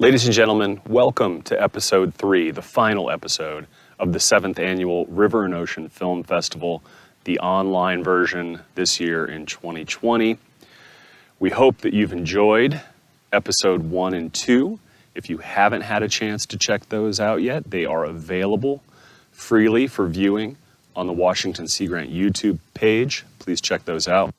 Ladies and gentlemen, welcome to episode 3, the final episode of the 7th annual River and Ocean Film Festival, the online version this year in 2020. We hope that you've enjoyed episode 1 and 2. If you haven't had a chance to check those out yet, they are available freely for viewing on the Washington Sea Grant YouTube page. Please check those out.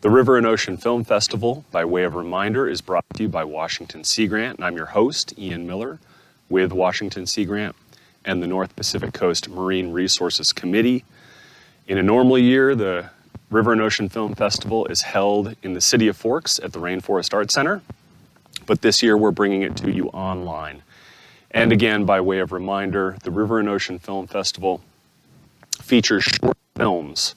The River and Ocean Film Festival, by way of reminder, is brought to you by Washington Sea Grant, and I'm your host, Ian Miller, with Washington Sea Grant and the North Pacific Coast Marine Resources Committee. In a normal year, the River and Ocean Film Festival is held in the city of Forks at the Rainforest Arts Center, but this year we're bringing it to you online. And again, by way of reminder, the River and Ocean Film Festival features short films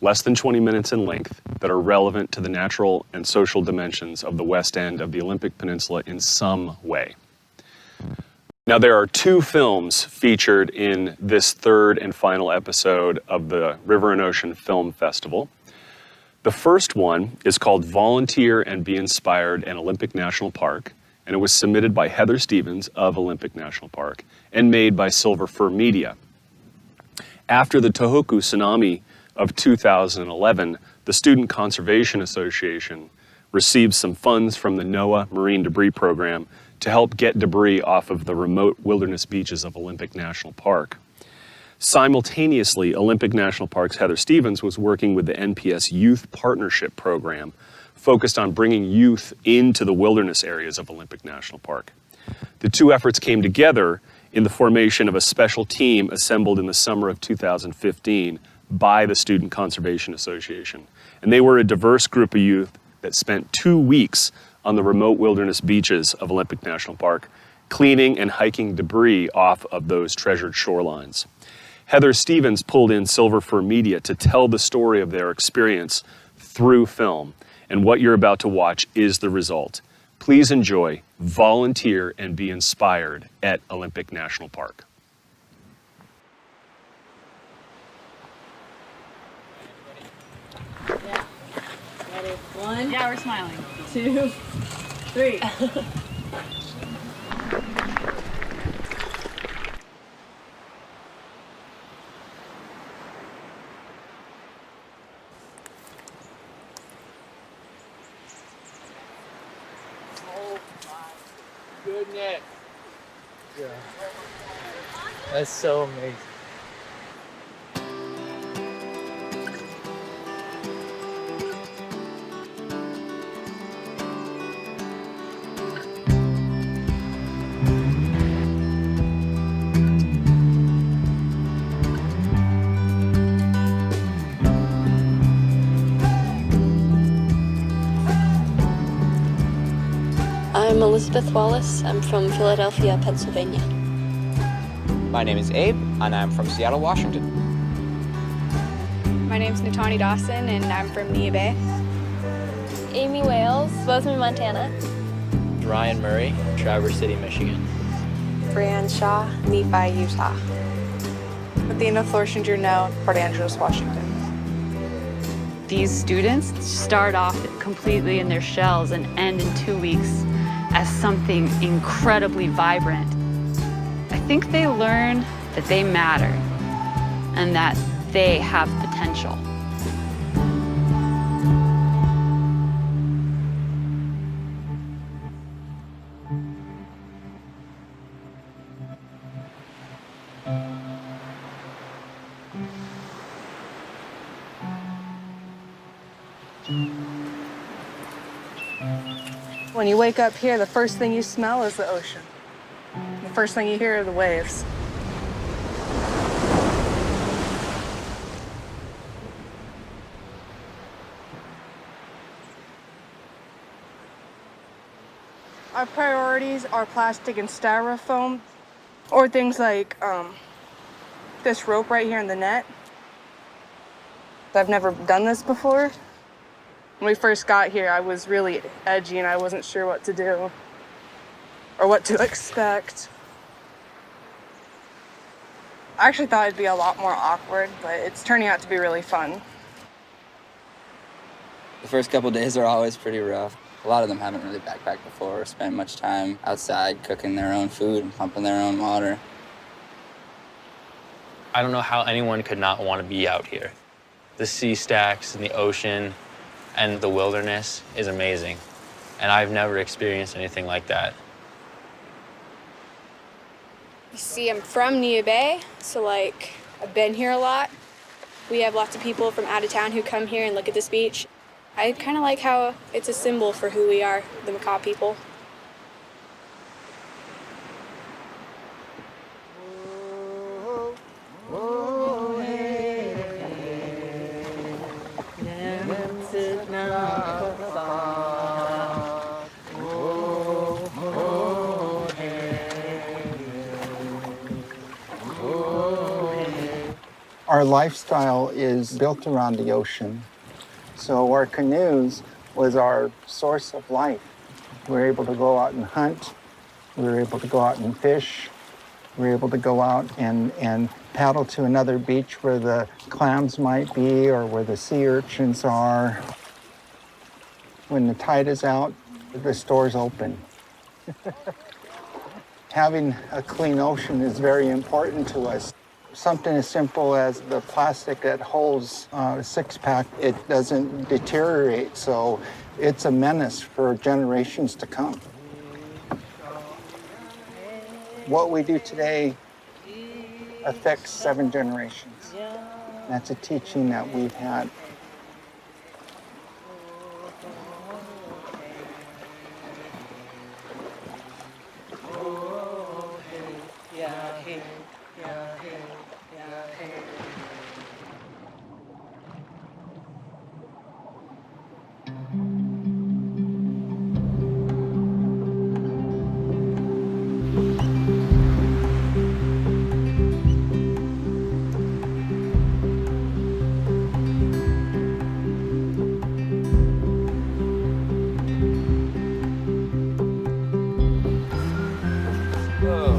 less than 20 minutes in length that are relevant to the natural and social dimensions of the west end of the Olympic Peninsula in some way. Now, there are 2 films featured in this 3rd and final episode of the River and Ocean Film Festival. The first one is called Volunteer and Be Inspired in Olympic National Park, and it was submitted by Heather Stevens of Olympic National Park and made by Silver Fir Media. After the Tohoku tsunami of 2011, the Student Conservation Association received some funds from the NOAA Marine Debris Program to help get debris off of the remote wilderness beaches of Olympic National Park. Simultaneously, Olympic National Park's Heather Stevens was working with the NPS Youth Partnership Program, focused on bringing youth into the wilderness areas of Olympic National Park. The 2 efforts came together in the formation of a special team assembled in the summer of 2015 by the Student Conservation Association. And they were a diverse group of youth that spent 2 weeks on the remote wilderness beaches of Olympic National Park, cleaning and hiking debris off of those treasured shorelines. Heather Stevens pulled in Silver Fir Media to tell the story of their experience through film, and what you're about to watch is the result. Please enjoy Volunteer and Be Inspired at Olympic National Park. Yeah. Ready? 1. Yeah, we're smiling. 2, 3. Oh my goodness. Yeah. That's so amazing. I'm Elizabeth Wallace. I'm from Philadelphia, Pennsylvania. My name is Abe, and I'm from Seattle, Washington. My name's Natani Dawson, and I'm from Nia Bay. Amy Wales, Bozeman, Montana. Ryan Murray, Traverse City, Michigan. Brianne Shaw, Nephi, Utah. Athena Thorsinger now, Port Angeles, Washington. These students start off completely in their shells and end in 2 weeks as something incredibly vibrant. I think they learn that they matter and that they have potential. When you wake up here, the first thing you smell is the ocean. The first thing you hear are the waves. Our priorities are plastic and styrofoam, or things like this rope right here in the net. I've never done this before. When we first got here, I was really edgy and I wasn't sure what to do or what to expect. I actually thought it'd be a lot more awkward, but it's turning out to be really fun. The first couple days are always pretty rough. A lot of them haven't really backpacked before or spent much time outside cooking their own food and pumping their own water. I don't know how anyone could not want to be out here. The sea stacks and the ocean and the wilderness is amazing. And I've never experienced anything like that. You see, I'm from Neah Bay, so like I've been here a lot. We have lots of people from out of town who come here and look at this beach. I kind of like how it's a symbol for who we are, the Makah people. Our lifestyle is built around the ocean. So our canoes was our source of life. We were able to go out and hunt. We were able to go out and fish. We were able to go out and paddle to another beach where the clams might be or where the sea urchins are. When the tide is out, the store's open. Having a clean ocean is very important to us. Something as simple as the plastic that holds a six-pack, it doesn't deteriorate, so it's a menace for generations to come. What we do today affects 7 generations. That's a teaching that we've had.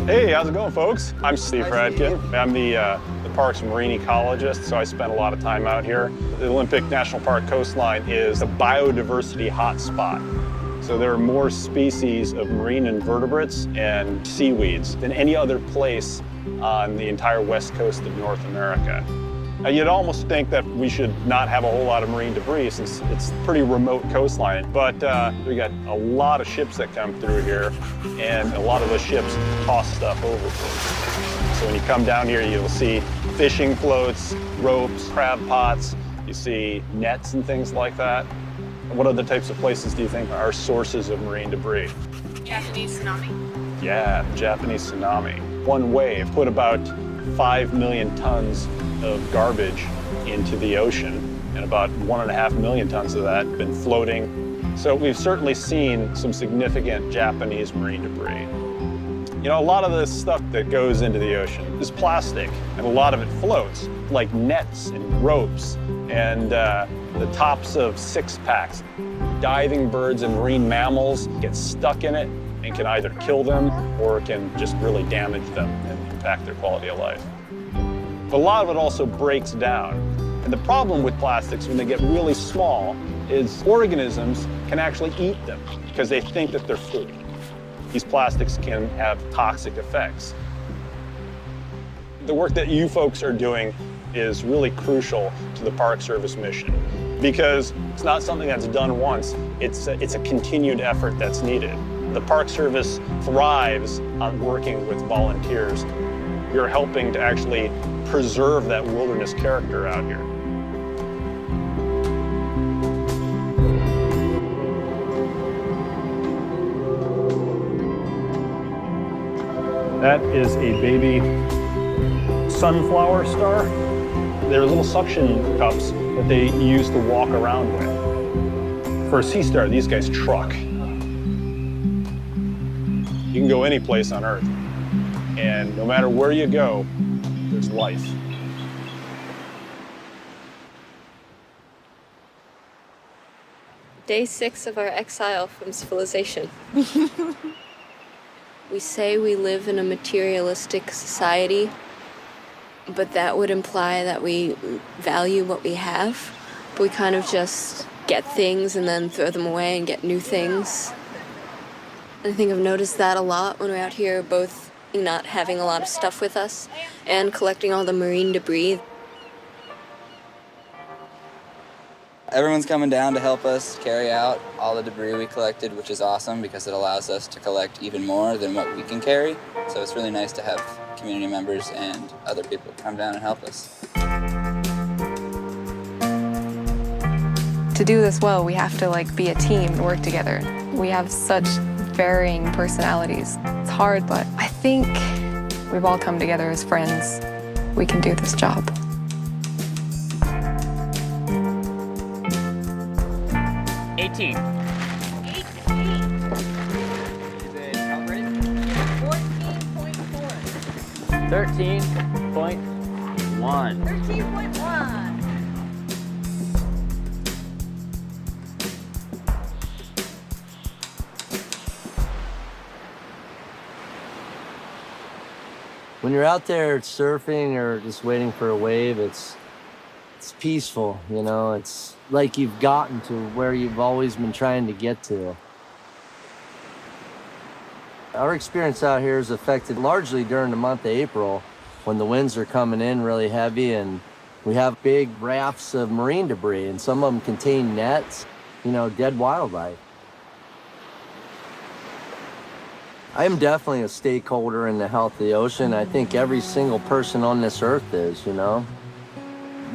Hey, how's it going, folks? I'm Steve Fradkin. I'm the park's marine ecologist, so I spent a lot of time out here. The Olympic National Park coastline is a biodiversity hotspot. So there are more species of marine invertebrates and seaweeds than any other place on the entire west coast of North America. You'd almost think that we should not have a whole lot of marine debris since it's a pretty remote coastline, but we got a lot of ships that come through here, and a lot of those ships toss stuff overboard. So when you come down here, you'll see fishing floats, ropes, crab pots, you see nets and things like that. What other types of places do you think are sources of marine debris? Japanese tsunami. Yeah, the Japanese tsunami. One wave put about 5 million tons of garbage into the ocean, and about 1.5 million tons of that have been floating. So we've certainly seen some significant Japanese marine debris. You know, a lot of this stuff that goes into the ocean is plastic, and a lot of it floats, like nets and ropes, and the tops of six-packs. Diving birds and marine mammals get stuck in it and can either kill them or can just really damage them and impact their quality of life. But a lot of it also breaks down. And the problem with plastics when they get really small is organisms can actually eat them because they think that they're food. These plastics can have toxic effects. The work that you folks are doing is really crucial to the Park Service mission because it's not something that's done once, it's a continued effort that's needed. The Park Service thrives on working with volunteers. You're helping to actually preserve that wilderness character out here. That is a baby sunflower star. They're little suction cups that they use to walk around with. For a sea star, these guys truck. You can go any place on Earth, and no matter where you go, there's life. Day 6 of our exile from civilization. We say we live in a materialistic society, but that would imply that we value what we have. But we kind of just get things and then throw them away and get new things. I think I've noticed that a lot when we're out here, both not having a lot of stuff with us and collecting all the marine debris. Everyone's coming down to help us carry out all the debris we collected, which is awesome because it allows us to collect even more than what we can carry. So it's really nice to have community members and other people come down and help us. To do this well, we have to be a team and work together. We have such varying personalities. It's hard, but I think we've all come together as friends. We can do this job. Is it calibrated? 14.4. 13.1. 13.1. When you're out there surfing or just waiting for a wave, it's peaceful, you know? It's like you've gotten to where you've always been trying to get to. Our experience out here is affected largely during the month of April when the winds are coming in really heavy and we have big rafts of marine debris, and some of them contain nets, dead wildlife. I am definitely a stakeholder in the health of the ocean. I think every single person on this earth is,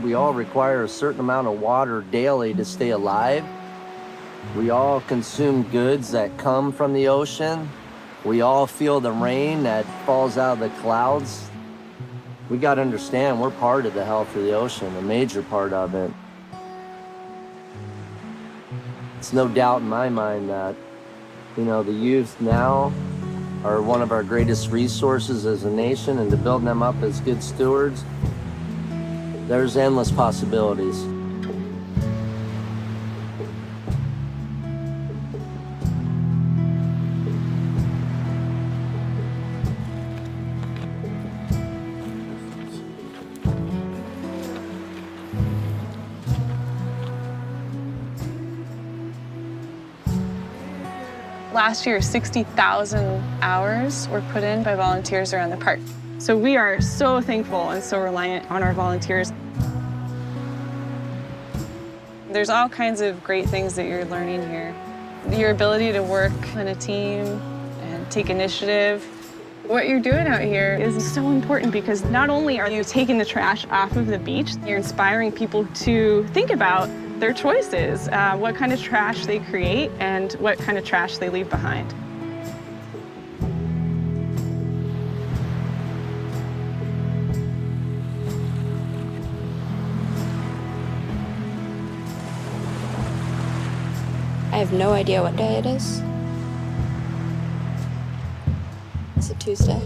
We all require a certain amount of water daily to stay alive. We all consume goods that come from the ocean. We all feel the rain that falls out of the clouds. We got to understand we're part of the health of the ocean, a major part of it. It's no doubt in my mind that, the youth now are one of our greatest resources as a nation, and to build them up as good stewards, there's endless possibilities. Last year, 60,000 hours were put in by volunteers around the park. So we are so thankful and so reliant on our volunteers. There's all kinds of great things that you're learning here. Your ability to work in a team and take initiative. What you're doing out here is so important because not only are you taking the trash off of the beach, you're inspiring people to think about their choices, what kind of trash they create and what kind of trash they leave behind. I have no idea what day it is. It's a Tuesday.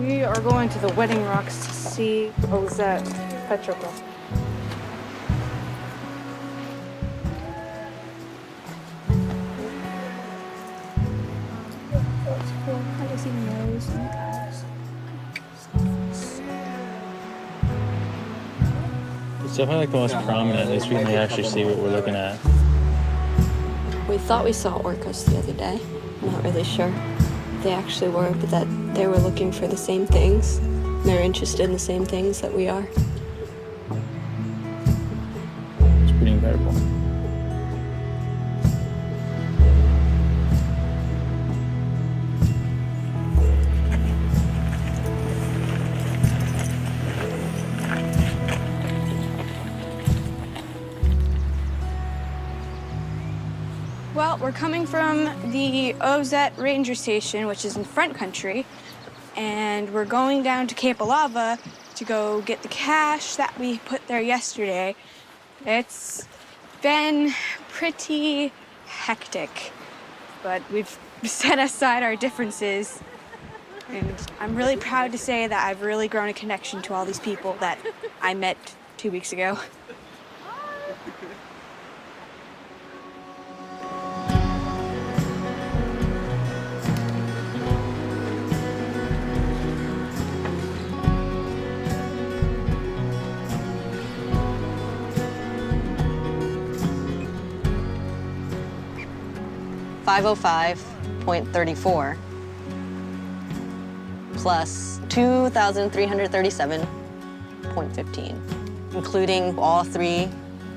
We are going to the Wedding Rocks to see Ozette Petroglyph. It's definitely the most prominent, at least we can actually see what we're looking at. We thought we saw orcas the other day. I'm not really sure if they actually were, but that they were looking for the same things. They're interested in the same things that we are. It's pretty incredible. Well, we're coming from the Ozette Ranger Station, which is in front country, and we're going down to Cape Alava to go get the cache that we put there yesterday. It's been pretty hectic, but we've set aside our differences, and I'm really proud to say that I've really grown a connection to all these people that I met 2 weeks ago. 505.34 plus 2,337.15, including all 3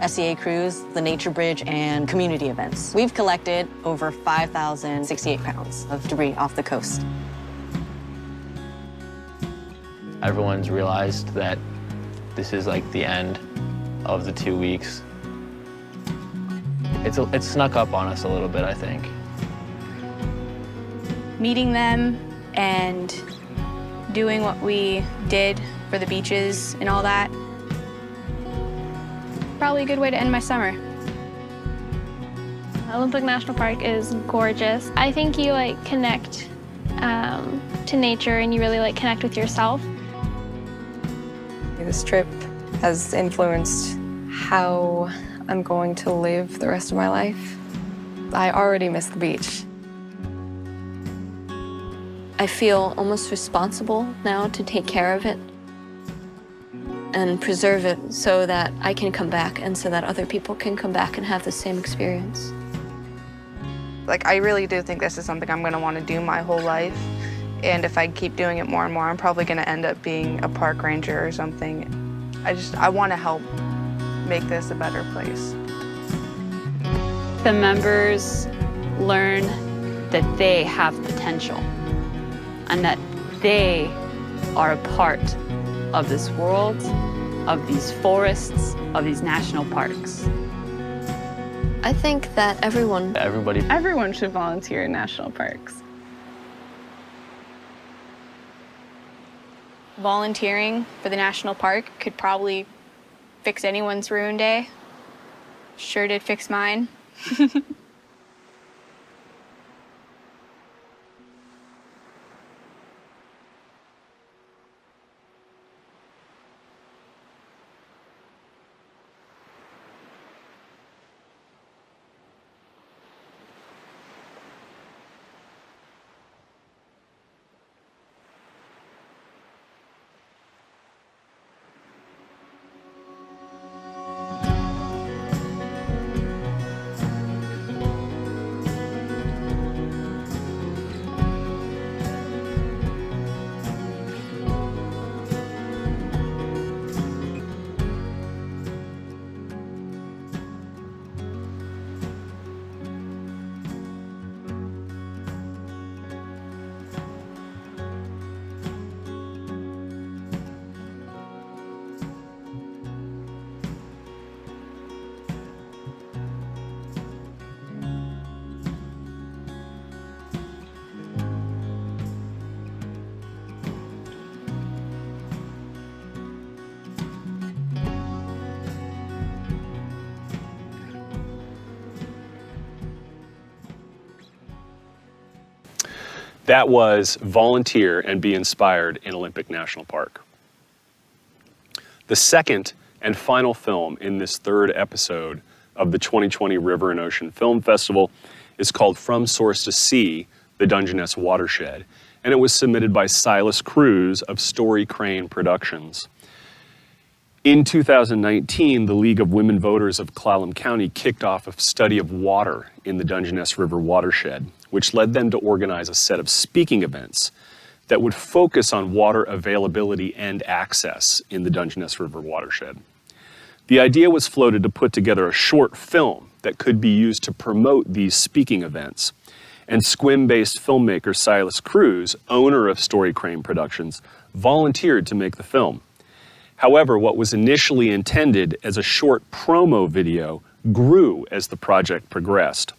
SEA crews, the Nature Bridge, and community events. We've collected over 5,068 pounds of debris off the coast. Everyone's realized that this is like the end of the 2 weeks. It's snuck up on us a little bit, I think. Meeting them and doing what we did for the beaches and all that. Probably a good way to end my summer. Olympic National Park is gorgeous. I think you connect to nature and you really connect with yourself. This trip has influenced how I'm going to live the rest of my life. I already miss the beach. I feel almost responsible now to take care of it and preserve it so that I can come back and so that other people can come back and have the same experience. I really do think this is something I'm going to want to do my whole life. And if I keep doing it more and more, I'm probably going to end up being a park ranger or something. I want to help make this a better place. The members learn that they have potential and that they are a part of this world, of these forests, of these national parks. I think that Everyone should volunteer in national parks. Volunteering for the national park could probably fix anyone's ruined day. Sure did fix mine. That was Volunteer and Be Inspired in Olympic National Park. The second and final film in this third episode of the 2020 River and Ocean Film Festival is called From Source to Sea, the Dungeness Watershed, and it was submitted by Silas Cruz of Story Crane Productions. In 2019, the League of Women Voters of Clallam County kicked off a study of water in the Dungeness River watershed, which led them to organize a set of speaking events that would focus on water availability and access in the Dungeness River watershed. The idea was floated to put together a short film that could be used to promote these speaking events, and Sequim-based filmmaker Silas Cruz, owner of Story Crane Productions, volunteered to make the film. However, what was initially intended as a short promo video grew as the project progressed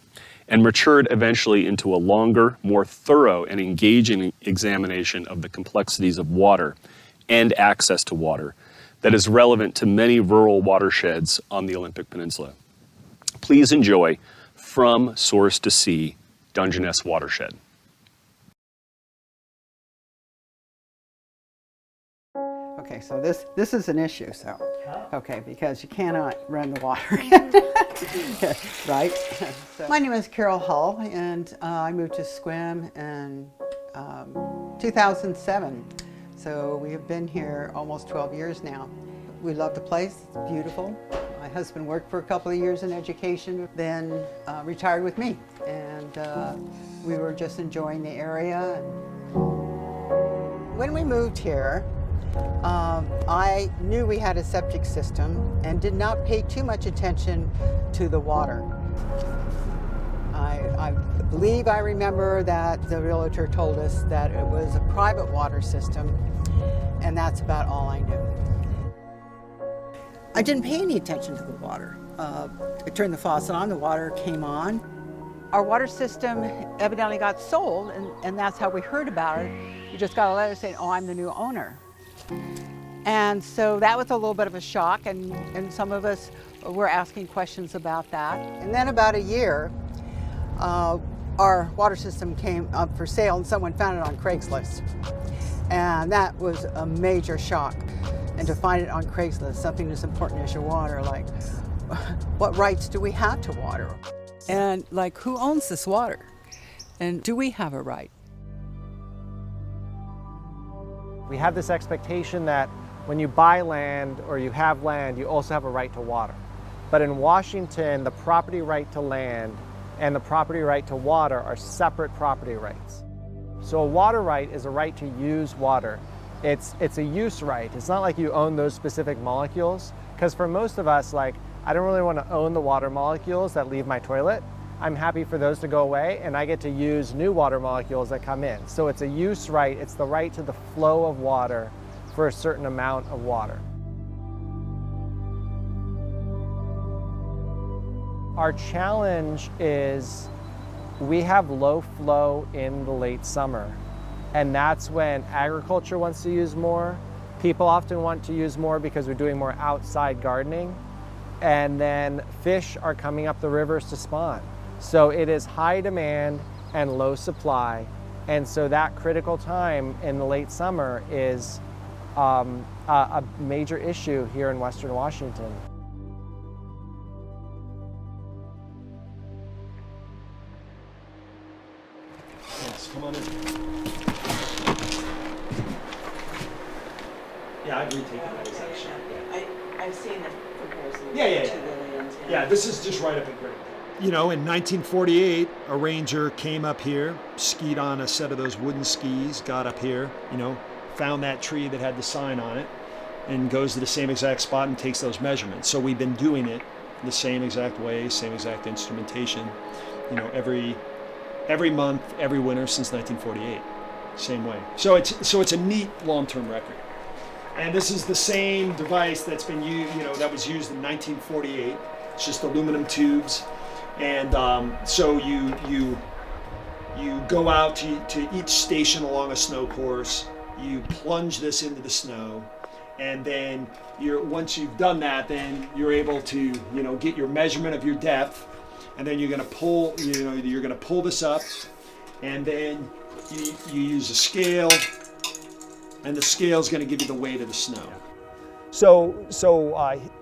and matured eventually into a longer, more thorough and engaging examination of the complexities of water and access to water that is relevant to many rural watersheds on the Olympic Peninsula. Please enjoy From Source to Sea, Dungeness Watershed. Okay, so this is an issue, okay, because you cannot run the water, right? So, my name is Carol Hull, and I moved to Sequim in 2007. So we have been here almost 12 years now. We love the place, it's beautiful. My husband worked for a couple of years in education, then retired with me. And we were just enjoying the area. When we moved here, I knew we had a septic system and did not pay too much attention to the water. I believe I remember that the realtor told us that it was a private water system, and that's about all I knew. I didn't pay any attention to the water. I turned the faucet on, the water came on. Our water system evidently got sold, and that's how we heard about it. We just got a letter saying, oh, I'm the new owner. And so that was a little bit of a shock, and some of us were asking questions about that. And then about a year, our water system came up for sale, and someone found it on Craigslist. And that was a major shock. And to find it on Craigslist, something as important as your water, like, what rights do we have to water? And like, who owns this water? And do we have a right? We have this expectation that when you buy land or you have land, you also have a right to water. But in Washington, the property right to land and the property right to water are separate property rights. So a water right is a right to use water. It's a use right. It's not like you own those specific molecules, because for most of us, like, I don't really want to own the water molecules that leave my toilet. I'm happy for those to go away, and I get to use new water molecules that come in. So it's a use right. It's the right to the flow of water for a certain amount of water. Our challenge is we have low flow in the late summer, and that's when agriculture wants to use more. People often want to use more because we're doing more outside gardening, and then fish are coming up the rivers to spawn. So it is high demand and low supply, and so that critical time in the late summer is a major issue here in Western Washington. Yes, come on in. Yeah, I've retaken that section. I've seen the comparison. Yeah, this is just right up in Green. You know, in 1948, a ranger came up here, skied on a set of those wooden skis, got up here, you know, found that tree that had the sign on it, and goes to the same exact spot and takes those measurements. So we've been doing it the same exact way, same exact instrumentation, you know, every month, every winter since 1948, same way. So it's a neat long-term record. And this is the same device that's been used, you know, that was used in 1948. It's just aluminum tubes, and so you go out to each station along a snow course. You plunge this into the snow, and then once you've done that, then you're able to, you know, get your measurement of your depth, and then you're going to pull this up, and then you use a scale, and the scale is going to give you the weight of the snow. So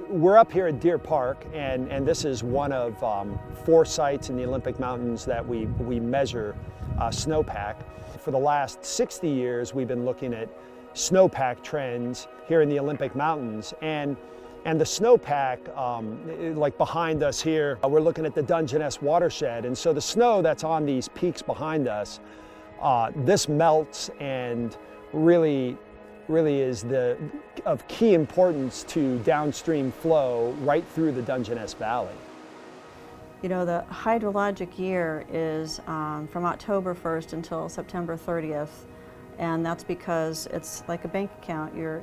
we're up here at Deer Park, and this is one of 4 sites in the Olympic Mountains that we measure snowpack. For the last 60 years, we've been looking at snowpack trends here in the Olympic Mountains, and the snowpack, like behind us here, we're looking at the Dungeness Watershed, and so the snow that's on these peaks behind us, this melts and really is of key importance to downstream flow right through the Dungeness Valley. You know, the hydrologic year is from October 1st until September 30th, and that's because it's like a bank account. You're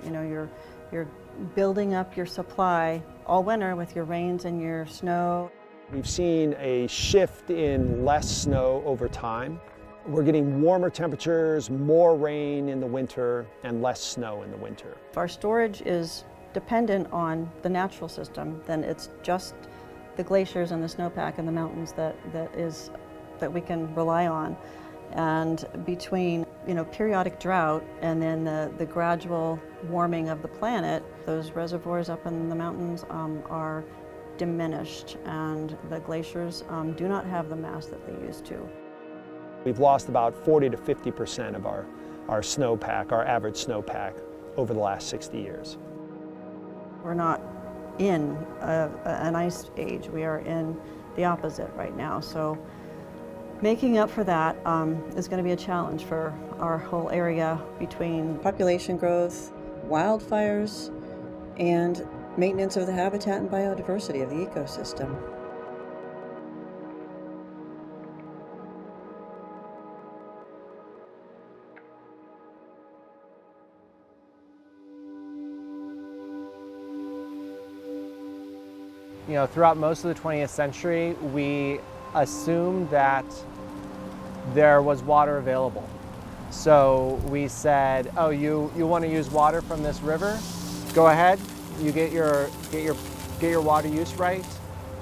building up your supply all winter with your rains and your snow. We've seen a shift in less snow over time. We're getting warmer temperatures, more rain in the winter, and less snow in the winter. If our storage is dependent on the natural system, then it's just the glaciers and the snowpack in the mountains that we can rely on. And between, you know, periodic drought and then the gradual warming of the planet, those reservoirs up in the mountains are diminished, and the glaciers do not have the mass that they used to. We've lost about 40 to 50% of our snowpack, our average snowpack, over the last 60 years. We're not in an ice age. We are in the opposite right now. So making up for that is going to be a challenge for our whole area between population growth, wildfires, and maintenance of the habitat and biodiversity of the ecosystem. You know, throughout most of the 20th century, we assumed that there was water available. So we said, oh, you want to use water from this river? Go ahead, you get your water use right,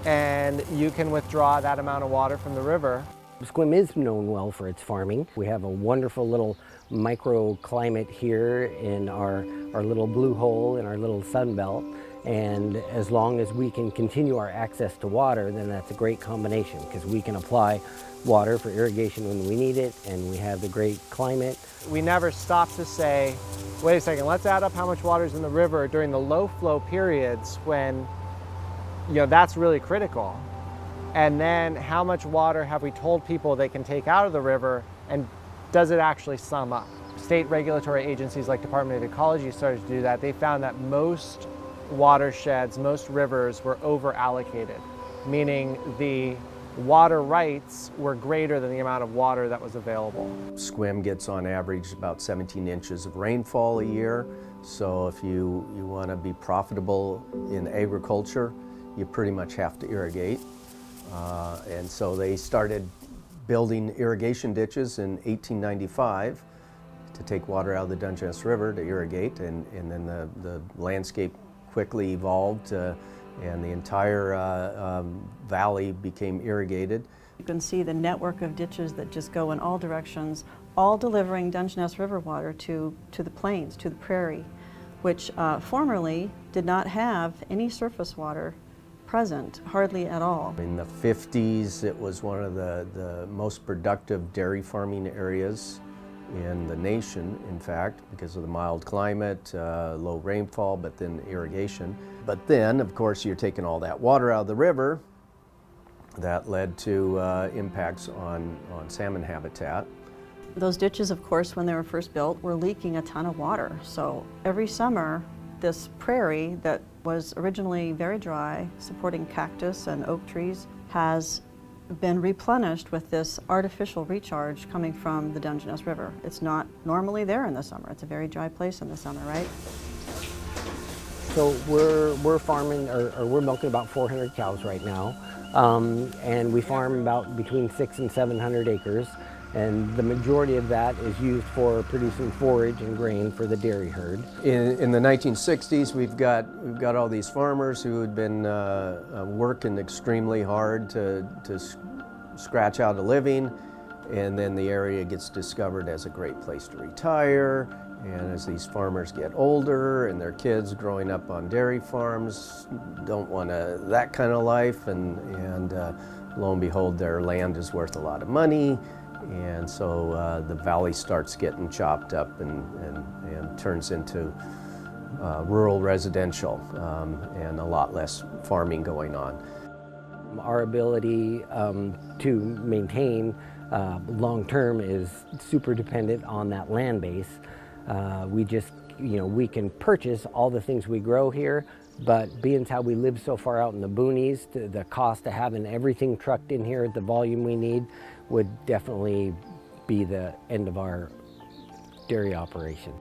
and you can withdraw that amount of water from the river. Sequim is known well for its farming. We have a wonderful little microclimate here in our little blue hole in our little sun belt. And as long as we can continue our access to water, then that's a great combination, because we can apply water for irrigation when we need it, and we have the great climate. We never stop to say, wait a second, let's add up how much water is in the river during the low flow periods when, you know, that's really critical. And then how much water have we told people they can take out of the river, and does it actually sum up? State regulatory agencies like Department of Ecology started to do that. They found that most watersheds, most rivers were over allocated, meaning the water rights were greater than the amount of water that was available. Sequim gets on average about 17 inches of rainfall a year, so if you want to be profitable in agriculture, you pretty much have to irrigate. And so they started building irrigation ditches in 1895 to take water out of the Dungeness River to irrigate, and then the landscape quickly evolved and the entire valley became irrigated. You can see the network of ditches that just go in all directions, all delivering Dungeness River water to the plains, to the prairie, which formerly did not have any surface water present, hardly at all. In the 50s, it was one of the most productive dairy farming areas in the nation, in fact, because of the mild climate, low rainfall, but then irrigation. But then, of course, you're taking all that water out of the river. That led to impacts on salmon habitat. Those ditches, of course, when they were first built, were leaking a ton of water. So every summer, this prairie that was originally very dry, supporting cactus and oak trees, has been replenished with this artificial recharge coming from the Dungeness River. It's not normally there in the summer. It's a very dry place in the summer, right? So we're farming, or we're milking about 400 cows right now, and we farm about between 600 and 700 acres, and the majority of that is used for producing forage and grain for the dairy herd. In the 1960s, we've got all these farmers who had been working extremely hard to scratch out a living, and then the area gets discovered as a great place to retire. And as these farmers get older and their kids growing up on dairy farms don't want that kind of life, and lo and behold, their land is worth a lot of money. And so the valley starts getting chopped up and turns into rural residential and a lot less farming going on. Our ability to maintain long-term is super dependent on that land base. We just, we can purchase all the things we grow here, but being how we live so far out in the boonies, the cost of having everything trucked in here at the volume we need would definitely be the end of our dairy operation.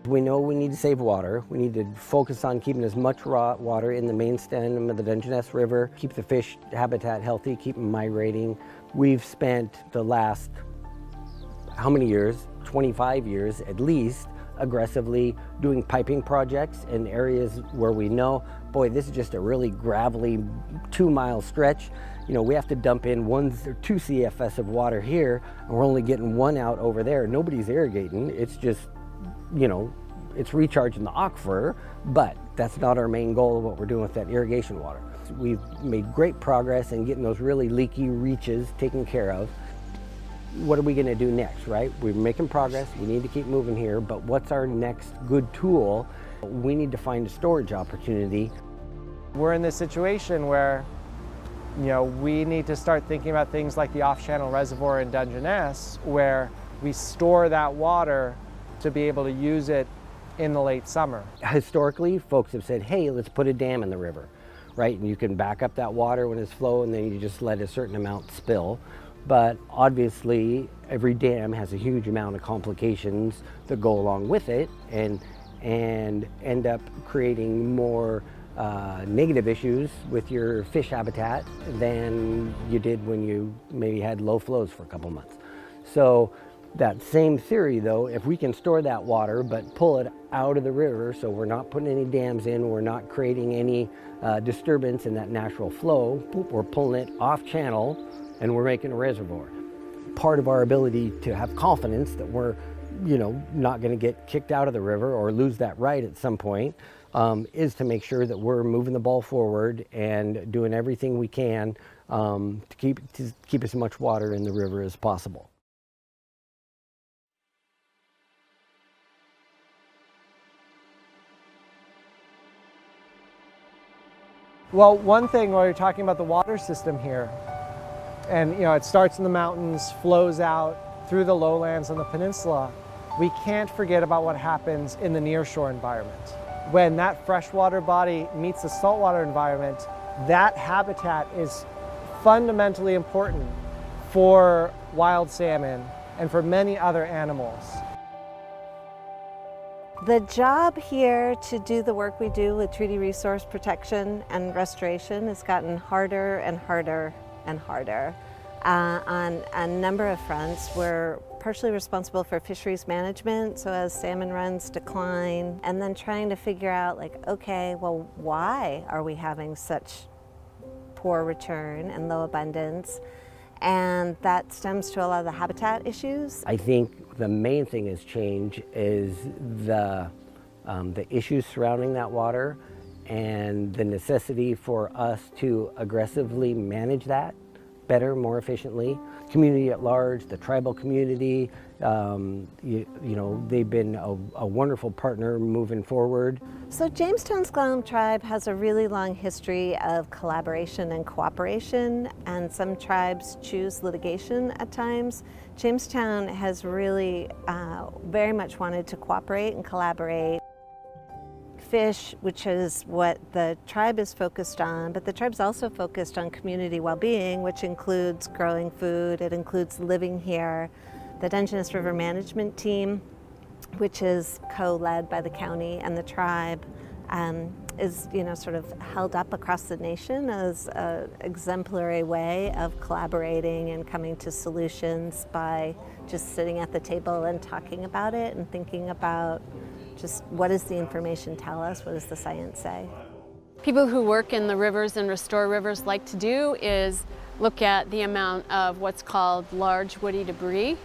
We know we need to save water. We need to focus on keeping as much raw water in the main stem of the Dungeness River, keep the fish habitat healthy, keep them migrating. We've spent the last, how many years? 25 years at least, aggressively doing piping projects in areas where we know, boy, this is just a really gravelly 2-mile stretch. We have to dump in 1 or 2 CFS of water here, and we're only getting 1 out over there. Nobody's irrigating. It's just, it's recharging the aquifer, but that's not our main goal of what we're doing with that irrigation water. We've made great progress in getting those really leaky reaches taken care of. What are we going to do next, right? We're making progress. We need to keep moving here, but what's our next good tool? We need to find a storage opportunity. We're in this situation where, you know, we need to start thinking about things like the off-channel reservoir in Dungeness, where we store that water to be able to use it in the late summer. Historically, folks have said, hey, let's put a dam in the river, right? And you can back up that water when it's flowing, and then you just let a certain amount spill. But obviously, every dam has a huge amount of complications that go along with it, and end up creating more negative issues with your fish habitat than you did when you maybe had low flows for a couple months. So that same theory, though, if we can store that water but pull it out of the river, so we're not putting any dams in, we're not creating any disturbance in that natural flow, we're pulling it off channel and we're making a reservoir. Part of our ability to have confidence that we're, you know, not going to get kicked out of the river or lose that right at some point is to make sure that we're moving the ball forward and doing everything we can to keep as much water in the river as possible. Well, one thing while you're talking about the water system here, and you know, it starts in the mountains, flows out through the lowlands on the peninsula, we can't forget about what happens in the nearshore environment. When that freshwater body meets the saltwater environment, that habitat is fundamentally important for wild salmon and for many other animals. The job here to do the work we do with treaty resource protection and restoration has gotten harder and harder and harder. On a number of fronts, we're partially responsible for fisheries management, so as salmon runs decline, and then trying to figure out, like, okay, well, why are we having such poor return and low abundance? And that stems to a lot of the habitat issues. I think the main thing has changed is the issues surrounding that water and the necessity for us to aggressively manage that better, more efficiently. Community at large, the tribal community, you know, they've been a wonderful partner moving forward. So Jamestown's S'Klallam tribe has a really long history of collaboration and cooperation, and some tribes choose litigation at times. Jamestown has really very much wanted to cooperate and collaborate. Fish, which is what the tribe is focused on, but the tribe's also focused on community well-being, which includes growing food, it includes living here. The Dungeness River Management Team, which is co-led by the county and the tribe, is, you know, sort of held up across the nation as an exemplary way of collaborating and coming to solutions by just sitting at the table and talking about it and thinking about just what does the information tell us, what does the science say. People who work in the rivers and restore rivers like to do is look at the amount of what's called large woody debris.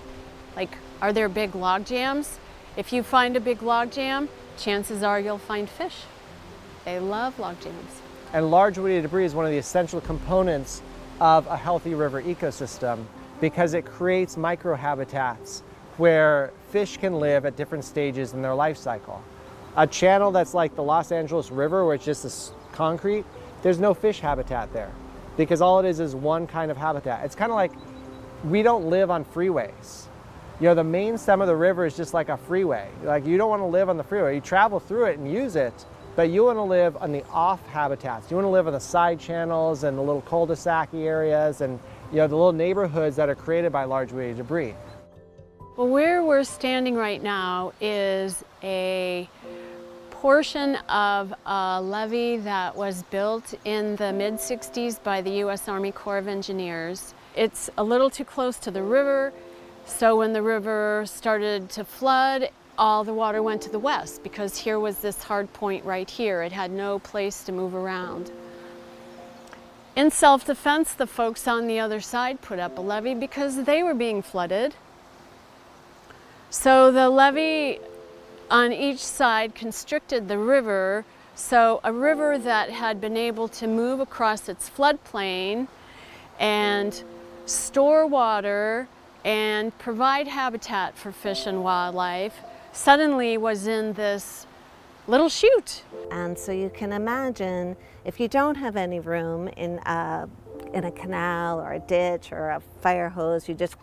Like, are there big log jams? If you find a big log jam, chances are you'll find fish. They love log jams. And large woody debris is one of the essential components of a healthy river ecosystem because it creates microhabitats where fish can live at different stages in their life cycle. A channel that's like the Los Angeles River, where it's just this concrete, there's no fish habitat there because all it is one kind of habitat. It's kind of like we don't live on freeways. You know, the main stem of the river is just like a freeway. Like, you don't want to live on the freeway. You travel through it and use it, but you want to live on the off habitats. You want to live on the side channels and the little cul-de-sac areas and, you know, the little neighborhoods that are created by large woody debris. Well, where we're standing right now is a portion of a levee that was built in the mid-60s by the U.S. Army Corps of Engineers. It's a little too close to the river, so when the river started to flood, all the water went to the west because here was this hard point right here. It had no place to move around. In self-defense, the folks on the other side put up a levee because they were being flooded. So the levee on each side constricted the river, so a river that had been able to move across its floodplain and store water and provide habitat for fish and wildlife suddenly was in this little chute. And so you can imagine if you don't have any room in a canal or a ditch or a fire hose, you just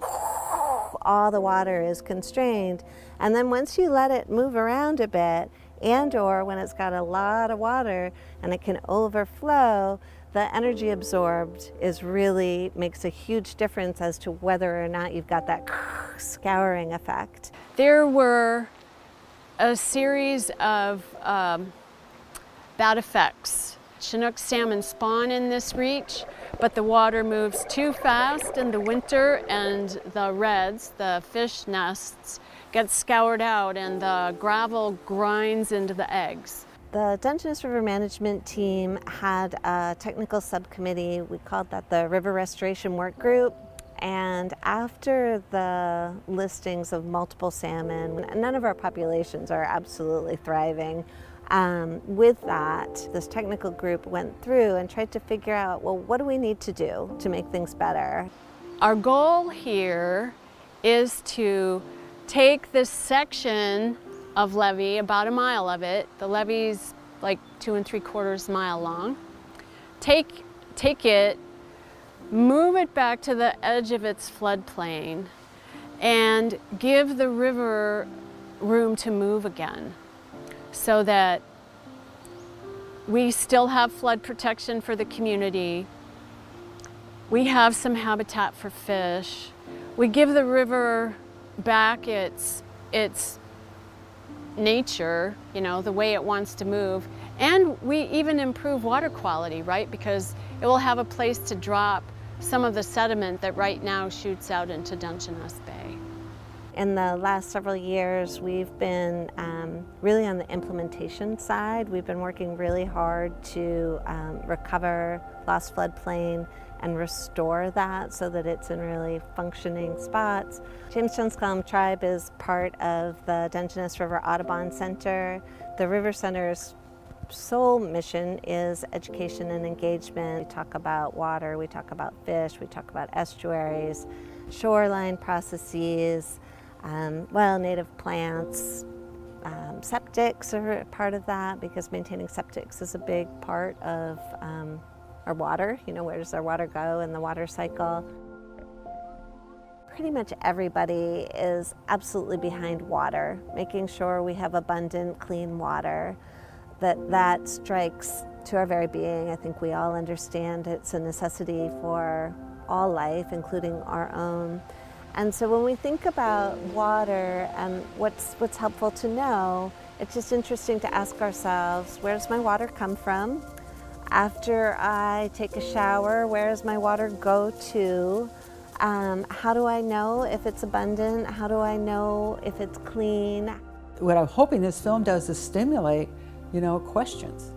all the water is constrained. And then once you let it move around a bit, and or when it's got a lot of water and it can overflow, the energy absorbed makes a huge difference as to whether or not you've got that scouring effect. There were a series of bad effects. Chinook salmon spawn in this reach, but the water moves too fast in the winter and the redds, the fish nests, get scoured out and the gravel grinds into the eggs. The Dungeness River Management Team had a technical subcommittee. We called that the River Restoration Work Group. And after the listings of multiple salmon, none of our populations are absolutely thriving. With that, this technical group went through and tried to figure out, well, what do we need to do to make things better? Our goal here is to take this section of levee, about a mile of it, the levee's like 2 3/4 mile long, take it, move it back to the edge of its floodplain, and give the river room to move again so that we still have flood protection for the community. We have some habitat for fish. We give the river back its nature, you know, the way it wants to move. And we even improve water quality, right? Because it will have a place to drop some of the sediment that right now shoots out into Dungeness Bay. In the last several years, we've been really on the implementation side. We've been working really hard to recover lost floodplain and restore that so that it's in really functioning spots. Jamestown Tribe is part of the Dungeness River Audubon Center. The River Center's sole mission is education and engagement. We talk about water, we talk about fish, we talk about estuaries, shoreline processes, native plants. Septics are a part of that because maintaining septics is a big part of our water. You know, where does our water go in the water cycle? Pretty much everybody is absolutely behind water, making sure we have abundant, clean water. That strikes to our very being. I think we all understand it's a necessity for all life, including our own. And so when we think about water and what's helpful to know, it's just interesting to ask ourselves, where does my water come from? After I take a shower, where does my water go to? How do I know if it's abundant? How do I know if it's clean? What I'm hoping this film does is stimulate, questions.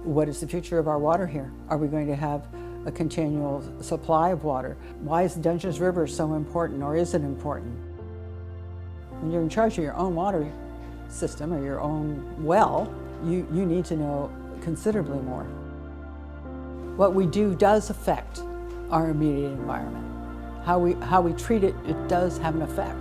What is the future of our water here? Are we going to have a continual supply of water? Why is the Dungeness River so important, or is it important? When you're in charge of your own water system or your own well, you need to know considerably more. What we do does affect our immediate environment. How we treat it, it does have an effect.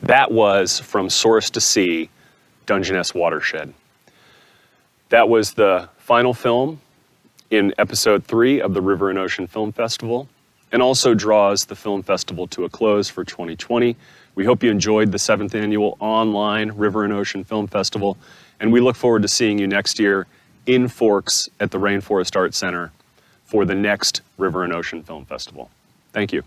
That was From Source to Sea, Dungeness Watershed. That was the final film in episode 3 of the River and Ocean Film Festival, and also draws the film festival to a close for 2020. We hope you enjoyed the 7th annual online River and Ocean Film Festival, and we look forward to seeing you next year in Forks at the Rainforest Arts Center for the next River and Ocean Film Festival. Thank you.